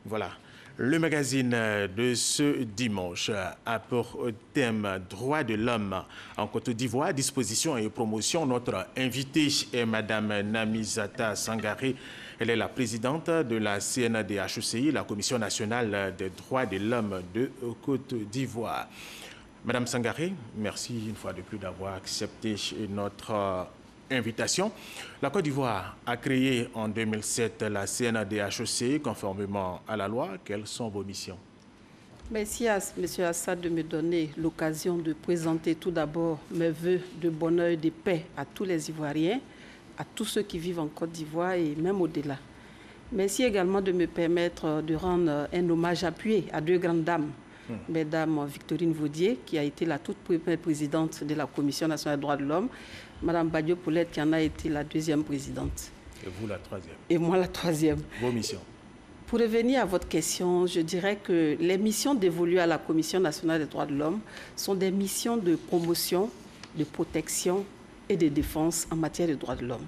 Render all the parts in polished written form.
Voilà, le magazine de ce dimanche a pour thème « Droits de l'homme en Côte d'Ivoire, disposition et promotion ». Notre invitée est Mme Namizata Sangaré. Elle est la présidente de la CNDH-ECI, la Commission nationale des droits de l'homme de Côte d'Ivoire. Madame Sangaré, merci une fois de plus d'avoir accepté notre invitation. La Côte d'Ivoire a créé en 2007 la CNDH-ECI conformément à la loi. Quelles sont vos missions? Merci à M. Assad de me donner l'occasion de présenter tout d'abord mes vœux de bonheur et de paix à tous les Ivoiriens, à tous ceux qui vivent en Côte d'Ivoire et même au-delà. Merci également de me permettre de rendre un hommage appuyé à deux grandes dames. Mesdames Victorine Vaudier, qui a été la toute première présidente de la Commission nationale des droits de l'homme, Madame Badio Poulette, qui en a été la deuxième présidente. Et vous, la troisième? Et moi, la troisième. Vos missions? Pour revenir à votre question, je dirais que les missions dévolues à la Commission nationale des droits de l'homme sont des missions de promotion, de protection et de défense en matière de droits de l'homme.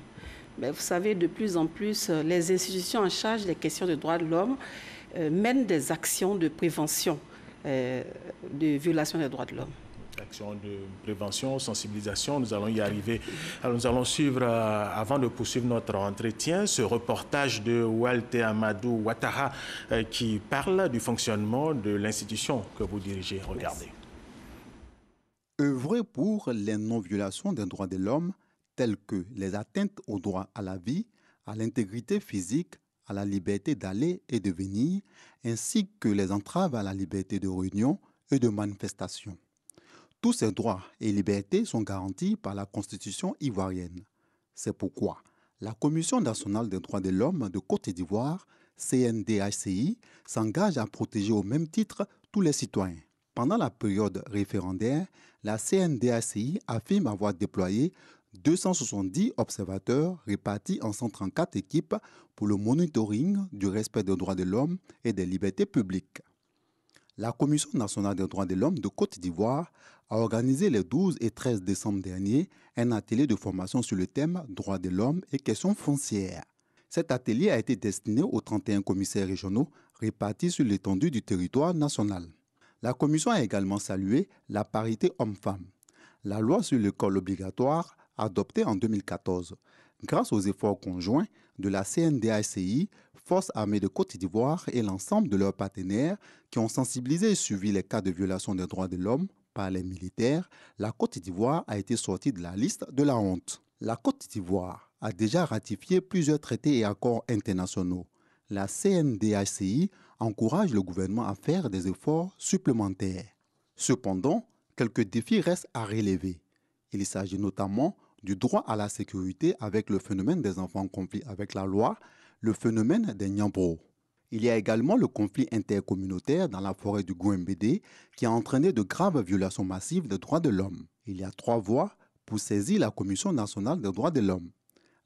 Mais vous savez, de plus en plus, les institutions en charge des questions de droits de l'homme mènent des actions de prévention de violation des droits de l'homme. Action de prévention, sensibilisation, nous allons y arriver. Alors, nous allons suivre, avant de poursuivre notre entretien, ce reportage de Walter Amadou Ouattara qui parle du fonctionnement de l'institution que vous dirigez. Regardez. Œuvrer pour les non-violations des droits de l'homme, telles que les atteintes au droit à la vie, à l'intégrité physique, à la liberté d'aller et de venir, ainsi que les entraves à la liberté de réunion et de manifestation. Tous ces droits et libertés sont garantis par la Constitution ivoirienne. C'est pourquoi la Commission nationale des droits de l'homme de Côte d'Ivoire, CNDH-ECI, s'engage à protéger au même titre tous les citoyens. Pendant la période référendaire, la CNDH-ECI affirme avoir déployé 270 observateurs répartis en 134 équipes pour le monitoring du respect des droits de l'homme et des libertés publiques. La Commission nationale des droits de l'homme de Côte d'Ivoire a organisé les 12 et 13 décembre dernier un atelier de formation sur le thème « Droits de l'homme et questions foncières ». Cet atelier a été destiné aux 31 commissaires régionaux répartis sur l'étendue du territoire national. La Commission a également salué la parité homme-femme. La loi sur l'école obligatoire adoptée en 2014, grâce aux efforts conjoints de la CNDH-ECI, Forces armées de Côte d'Ivoire et l'ensemble de leurs partenaires qui ont sensibilisé et suivi les cas de violation des droits de l'homme par les militaires, la Côte d'Ivoire a été sortie de la liste de la honte. La Côte d'Ivoire a déjà ratifié plusieurs traités et accords internationaux. La CNDH-ECI encourage le gouvernement à faire des efforts supplémentaires. Cependant, quelques défis restent à relever. Il s'agit notamment du droit à la sécurité avec le phénomène des enfants en conflit avec la loi, le phénomène des Nyambro. Il y a également le conflit intercommunautaire dans la forêt du Gouembédé qui a entraîné de graves violations massives des droits de l'homme. Il y a 3 voies pour saisir la Commission nationale des droits de l'homme.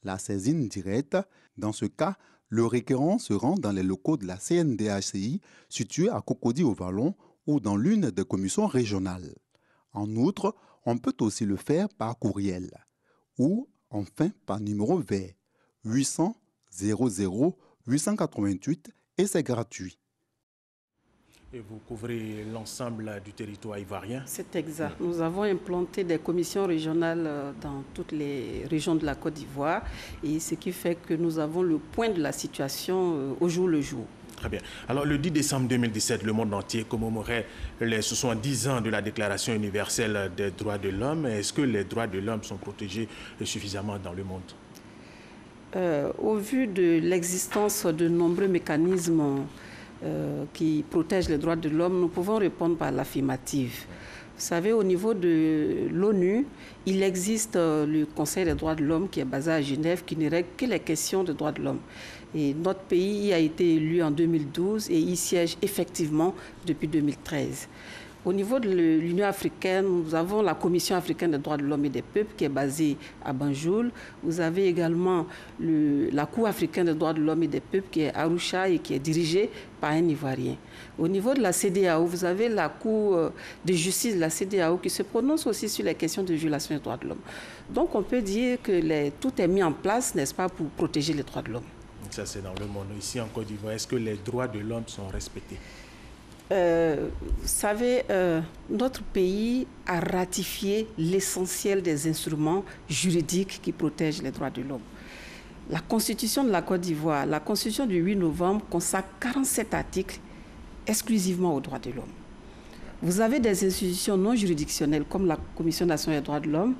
La saisine directe, dans ce cas, le requérant se rend dans les locaux de la CNDH-ECI situés à Cocody-au-Vallon ou dans l'une des commissions régionales. En outre, on peut aussi le faire par courriel ou enfin par numéro vert 800 00 888 et c'est gratuit. Et vous couvrez l'ensemble du territoire ivoirien? C'est exact. Nous avons implanté des commissions régionales dans toutes les régions de la Côte d'Ivoire et ce qui fait que nous avons le point de la situation au jour le jour. Très bien. Alors, le 10 décembre 2017, le monde entier commémorait les 70 ans de la Déclaration universelle des droits de l'homme. Est-ce que les droits de l'homme sont protégés suffisamment dans le monde? Au vu de l'existence de nombreux mécanismes qui protègent les droits de l'homme, nous pouvons répondre par l'affirmative. Vous savez, au niveau de l'ONU, il existe le Conseil des droits de l'homme qui est basé à Genève, qui ne règle que les questions de droits de l'homme. Et notre pays y a été élu en 2012 et y siège effectivement depuis 2013. Au niveau de l'Union africaine, nous avons la Commission africaine des droits de l'homme et des peuples qui est basée à Banjul. Vous avez également la Cour africaine des droits de l'homme et des peuples qui est à Arusha et qui est dirigée par un Ivoirien. Au niveau de la CEDEAO, vous avez la Cour de justice de la CEDEAO qui se prononce aussi sur les questions de violation des droits de l'homme. Donc on peut dire que tout est mis en place, n'est-ce pas, pour protéger les droits de l'homme. Ça, c'est dans le monde. Ici, en Côte d'Ivoire, est-ce que les droits de l'homme sont respectés? Vous savez, notre pays a ratifié l'essentiel des instruments juridiques qui protègent les droits de l'homme. La Constitution de la Côte d'Ivoire, la Constitution du 8 novembre consacre 47 articles exclusivement aux droits de l'homme. Vous avez des institutions non juridictionnelles comme la Commission nationale des droits de l'homme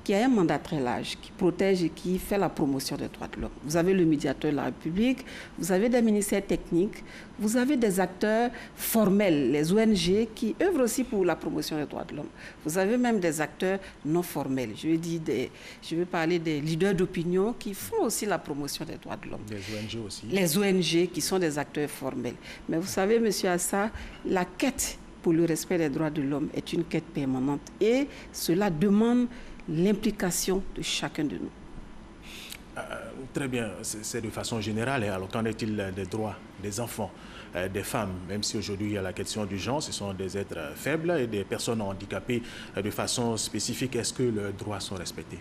qui a un mandat très large, qui protège et qui fait la promotion des droits de l'homme. Vous avez le médiateur de la République, vous avez des ministères techniques, vous avez des acteurs formels, les ONG, qui œuvrent aussi pour la promotion des droits de l'homme. Vous avez même des acteurs non formels. Je veux parler des leaders d'opinion qui font aussi la promotion des droits de l'homme. Des ONG aussi. Les ONG qui sont des acteurs formels. Mais vous savez, M. Assa, la quête pour le respect des droits de l'homme est une quête permanente et cela demande l'implication de chacun de nous. Très bien, c'est de façon générale. Alors, qu'en est-il des droits des enfants, des femmes? Même si aujourd'hui il y a la question du genre, ce sont des êtres faibles et des personnes handicapées de façon spécifique. Est-ce que leurs droits sont respectés?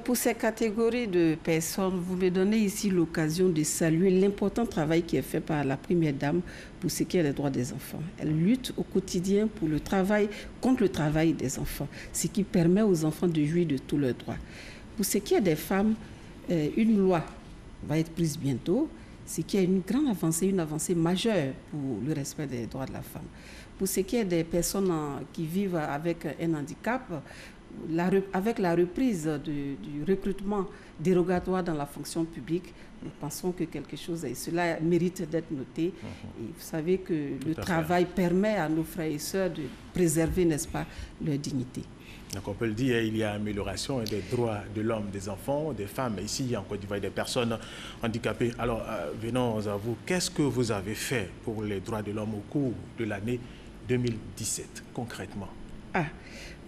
Pour ces catégories de personnes, vous me donnez ici l'occasion de saluer l'important travail qui est fait par la Première Dame pour ce qui est des droits des enfants. Elle lutte au quotidien pour le travail, contre le travail des enfants, ce qui permet aux enfants de jouir de tous leurs droits. Pour ce qui est des femmes, une loi va être prise bientôt, ce qui est une grande avancée, une avancée majeure pour le respect des droits de la femme. Pour ce qui est des personnes qui vivent avec un handicap, avec la reprise du recrutement dérogatoire dans la fonction publique, nous pensons que quelque chose, et cela mérite d'être noté. Et vous savez que le travail permet à nos frères et sœurs de préserver, n'est-ce pas, leur dignité. Donc on peut le dire, il y a amélioration des droits de l'homme, des enfants, des femmes, ici en Côte d'Ivoire, des personnes handicapées. Alors venons à vous, qu'est-ce que vous avez fait pour les droits de l'homme au cours de l'année 2017, concrètement?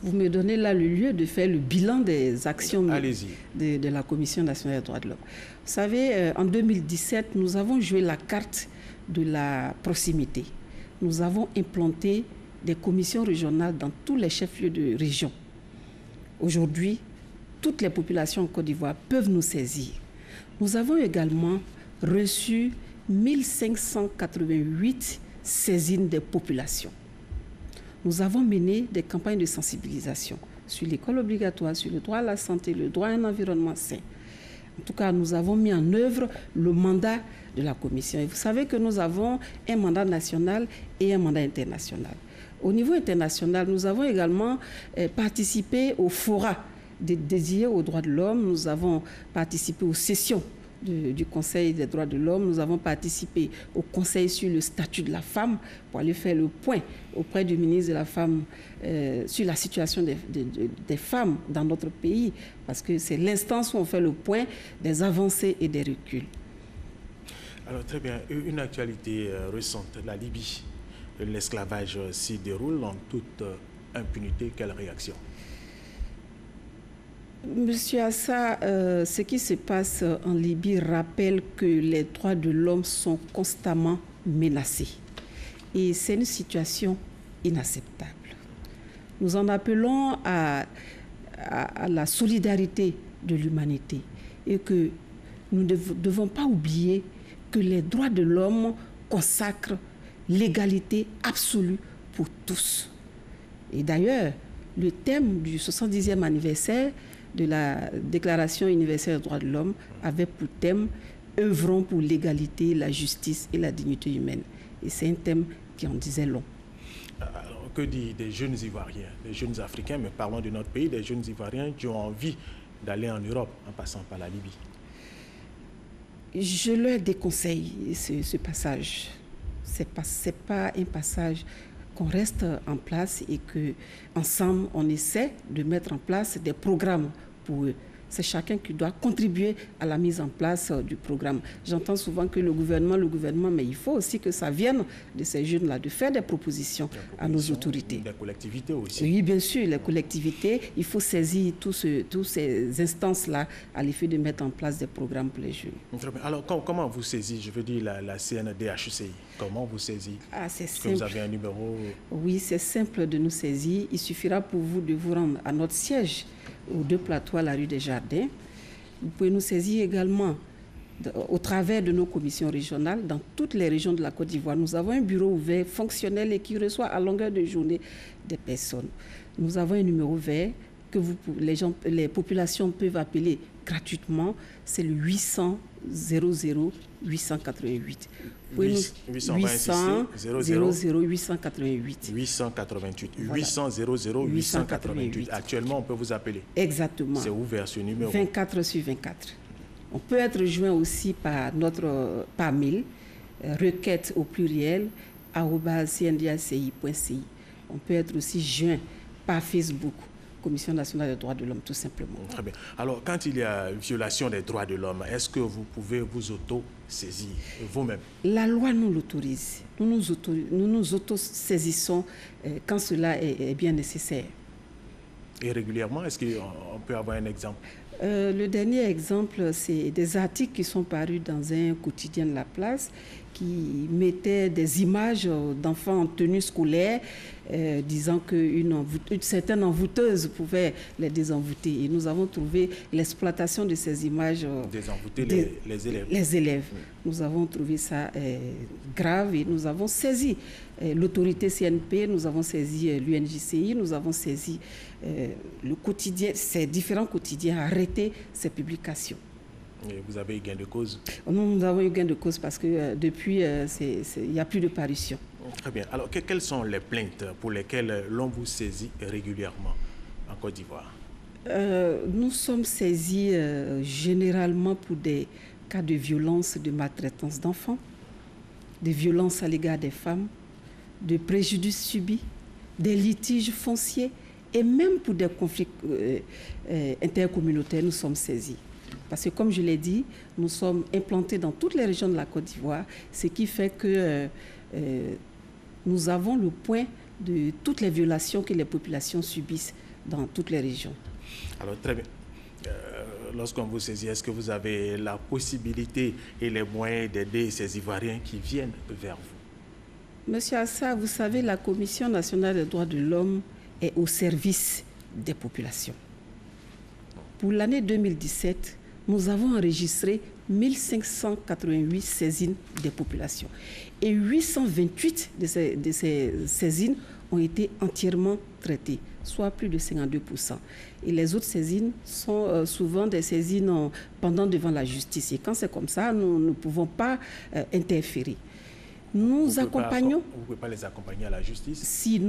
Vous me donnez là le lieu de faire le bilan des actions de la Commission nationale des droits de l'homme. Vous savez, en 2017, nous avons joué la carte de la proximité. Nous avons implanté des commissions régionales dans tous les chefs-lieux de région. Aujourd'hui, toutes les populations en Côte d'Ivoire peuvent nous saisir. Nous avons également reçu 1588 saisines des populations. Nous avons mené des campagnes de sensibilisation sur l'école obligatoire, sur le droit à la santé, le droit à un environnement sain. En tout cas, nous avons mis en œuvre le mandat de la Commission. Et vous savez que nous avons un mandat national et un mandat international. Au niveau international, nous avons également participé au fora dédié aux droits de l'homme. Nous avons participé aux sessions du Conseil des droits de l'homme. Nous avons participé au Conseil sur le statut de la femme pour aller faire le point auprès du ministre de la Femme sur la situation des femmes dans notre pays, parce que c'est l'instance où on fait le point des avancées et des reculs. Alors très bien, une actualité récente, la Libye. L'esclavage s'y déroule en toute impunité. Quelle réaction? Monsieur Assa, ce qui se passe en Libye rappelle que les droits de l'homme sont constamment menacés. Et c'est une situation inacceptable. Nous en appelons à la solidarité de l'humanité et que nous ne devons pas oublier que les droits de l'homme consacrent l'égalité absolue pour tous. Et d'ailleurs, le thème du 70e anniversaire de la Déclaration universelle des droits de l'homme avait pour thème « œuvrons pour l'égalité, la justice et la dignité humaine ». Et c'est un thème qui en disait long. Alors, que dit des jeunes Ivoiriens, des jeunes Africains, mais parlons de notre pays, des jeunes Ivoiriens qui ont envie d'aller en Europe en passant par la Libye? Je leur déconseille ce passage. Ce n'est pas un passage qu'on reste en place et qu'ensemble, on essaie de mettre en place des programmes pour eux. C'est chacun qui doit contribuer à la mise en place du programme. J'entends souvent que le gouvernement, mais il faut aussi que ça vienne de ces jeunes-là, de faire des propositions à nos autorités. Des collectivités aussi. Oui, bien sûr, les collectivités, il faut saisir tous ces instances-là à l'effet de mettre en place des programmes pour les jeunes. Alors, comment vous saisissez, je veux dire, la CNDHUCI? Comment vous saisissez? C'est simple. Que vous avez un numéro? Oui, c'est simple de nous saisir. Il suffira pour vous de vous rendre à notre siège aux 2 plateaux à la rue des Jardins. Vous pouvez nous saisir également au travers de nos commissions régionales, dans toutes les régions de la Côte d'Ivoire. Nous avons un bureau ouvert, fonctionnel et qui reçoit à longueur de journée des personnes. Nous avons un numéro vert que les populations peuvent appeler gratuitement. C'est le 800 00 888. 800 00 888. 888. 800 00 888. Actuellement, on peut vous appeler. Exactement. C'est ouvert ce numéro. 24/24. On peut être joint aussi par mail, requête au pluriel, @cndaci.ci. On peut être aussi joint par Facebook, Commission nationale des droits de l'homme, tout simplement. Très bien. Alors, quand il y a violation des droits de l'homme, est-ce que vous pouvez vous auto-saisir vous-même? La loi nous l'autorise. Nous nous auto-saisissons quand cela est bien nécessaire. Et régulièrement, est-ce qu'on peut avoir un exemple? Le dernier exemple, c'est des articles qui sont parus dans un quotidien de la place qui mettaient des images d'enfants en tenue scolaire disant qu'une certaine envoûteuse pouvait les désenvoûter. Et nous avons trouvé l'exploitation de ces images. Désenvoûter les élèves. Les élèves. Nous avons trouvé ça grave et nous avons saisi l'autorité CNP, nous avons saisi l'UNJCI, nous avons saisi le quotidien, ces différents quotidiens, arrêté ces publications. Et vous avez eu gain de cause? Nous avons eu gain de cause parce que depuis, il n'y a plus de parution. Très bien. Alors, quelles sont les plaintes pour lesquelles l'on vous saisit régulièrement en Côte d'Ivoire? Nous sommes saisis généralement pour des cas de violence, de maltraitance d'enfants, de violences à l'égard des femmes, de préjudices subis, des litiges fonciers et même pour des conflits intercommunautaires, nous sommes saisis. Parce que, comme je l'ai dit, nous sommes implantés dans toutes les régions de la Côte d'Ivoire, ce qui fait que nous avons le point de toutes les violations que les populations subissent dans toutes les régions. Alors, très bien. Lorsqu'on vous saisit, est-ce que vous avez la possibilité et les moyens d'aider ces Ivoiriens qui viennent vers vous? Monsieur Assa, vous savez, la Commission nationale des droits de l'homme est au service des populations. Pour l'année 2017, nous avons enregistré 1588 saisines des populations. Et 828 de ces saisines ont été entièrement traitées, soit plus de 52%. Et les autres saisines sont souvent des saisines pendant devant la justice. Et quand c'est comme ça, nous ne pouvons pas interférer. Nous accompagnons... Vous ne pouvez pas les accompagner à la justice? Si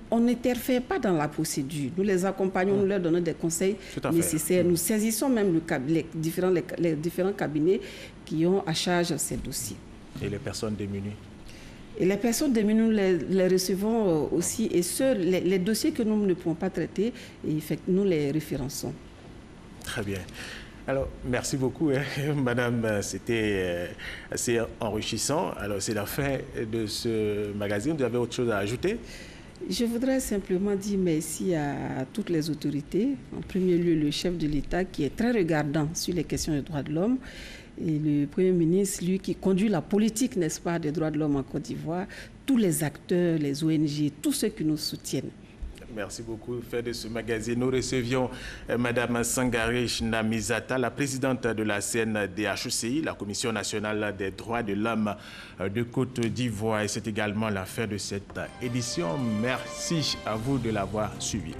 on n'interfère pas dans la procédure, nous les accompagnons, nous leur donnons des conseils nécessaires. Nous saisissons même les différents cabinets qui ont à charge ces dossiers. Et les personnes démunies? Et les personnes démunies, nous les recevons aussi. Et les dossiers que nous ne pouvons pas traiter, nous les référençons. Très bien. Alors, merci beaucoup, madame. C'était assez enrichissant. Alors, c'est la fin de ce magazine. Vous avez autre chose à ajouter? Je voudrais simplement dire merci à toutes les autorités. En premier lieu, le chef de l'État qui est très regardant sur les questions des droits de l'homme. Et le Premier ministre, lui, qui conduit la politique, n'est-ce pas, des droits de l'homme en Côte d'Ivoire. Tous les acteurs, les ONG, tous ceux qui nous soutiennent. Merci beaucoup. Fait de ce magazine, nous recevions Mme Sangaré Namizata, la présidente de la CNDHCI, la Commission nationale des droits de l'homme de Côte d'Ivoire. Et c'est également la fin de cette édition. Merci à vous de l'avoir suivi.